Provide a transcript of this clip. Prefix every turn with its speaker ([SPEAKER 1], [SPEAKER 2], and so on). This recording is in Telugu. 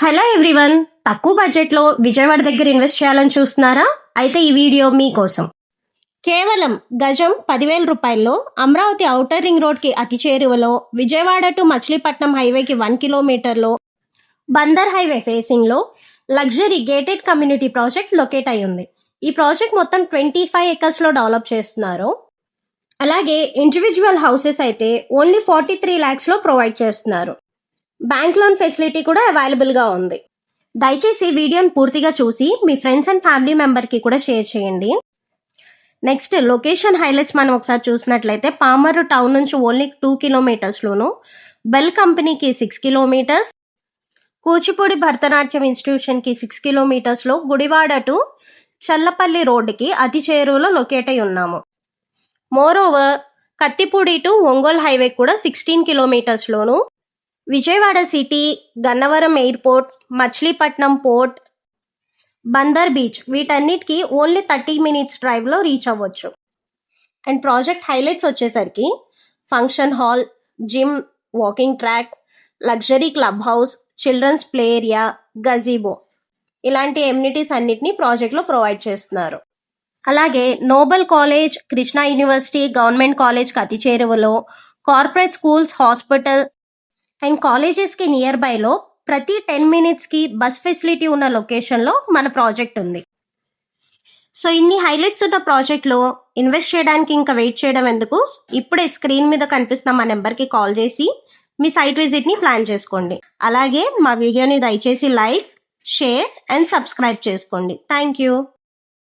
[SPEAKER 1] హలో ఎవ్రీవన్, తక్కువ బడ్జెట్లో విజయవాడ దగ్గర ఇన్వెస్ట్ చేయాలని చూస్తున్నారా? అయితే ఈ వీడియో మీకోసం. కేవలం గజం 10,000 రూపాయల్లో అమరావతి ఔటర్ రింగ్ రోడ్కి అతి చేరువలో, విజయవాడ టు మచిలీపట్నం హైవేకి 1 కిలోమీటర్లో, బందర్ హైవే ఫేసింగ్లో luxury gated community project locate అయి ఉంది. ఈ ప్రాజెక్ట్ మొత్తం 25 ఎకర్స్లో డెవలప్ చేస్తున్నారు. అలాగే ఇండివిజువల్ హౌసెస్ అయితే ఓన్లీ 43 lakhsలో ప్రొవైడ్ చేస్తున్నారు. బ్యాంక్ లోన్ ఫెసిలిటీ కూడా అవైలబుల్గా ఉంది. దయచేసి వీడియోని పూర్తిగా చూసి మీ ఫ్రెండ్స్ అండ్ ఫ్యామిలీ మెంబర్కి కూడా షేర్ చేయండి. నెక్స్ట్ లొకేషన్ హైలైట్స్ మనం ఒకసారి చూసినట్లయితే పామర్రు టౌన్ నుంచి ఓన్లీ 2 కిలోమీటర్స్లోను, బెల్ కంపెనీకి 6 కిలోమీటర్స్, కూచిపూడి భరతనాట్యం ఇన్స్టిట్యూషన్కి 6 కిలోమీటర్స్లో, గుడివాడ టు చల్లపల్లి రోడ్డుకి అతి చేరువలో లొకేట్ అయి ఉన్నాము. Moreover Kathipudi to Ongole highway కూడా 16 కిలోమీటర్స్లోను, Vijayawada city, Gannavaram airport, Machilipatnam port, Bandar beach వీటన్నిటికీ ఓన్లీ 30 minutes డ్రైవ్లో రీచ్ అవ్వచ్చు. అండ్ ప్రాజెక్ట్ హైలైట్స్ వచ్చేసరికి function hall, gym, walking track, luxury club house, children's play area, gazebo ఇలాంటి ఎమ్యూనిటీస్ అన్నిటినీ ప్రాజెక్ట్లో ప్రొవైడ్ చేస్తున్నారు. అలాగే Noble college, Krishna university, government కాలేజ్కి అతి చేరువలో, కార్పొరేట్ స్కూల్స్, హాస్పిటల్ అండ్ కాలేజెస్కి నియర్ బైలో ప్రతి 10 minutesకి బస్ ఫెసిలిటీ ఉన్న లొకేషన్లో మన ప్రాజెక్ట్ ఉంది. సో ఇన్ని హైలైట్స్ ఉన్న ప్రాజెక్ట్లో ఇన్వెస్ట్ చేయడానికి ఇంకా వెయిట్ చేయడం ఎందుకు? ఇప్పుడే స్క్రీన్ మీద కనిపిస్తున్న మా నెంబర్కి కాల్ చేసి మీ సైట్ విజిట్ని ప్లాన్ చేసుకోండి. అలాగే మా వీడియోని దయచేసి లైక్, షేర్ అండ్ సబ్స్క్రైబ్ చేసుకోండి. Thank you.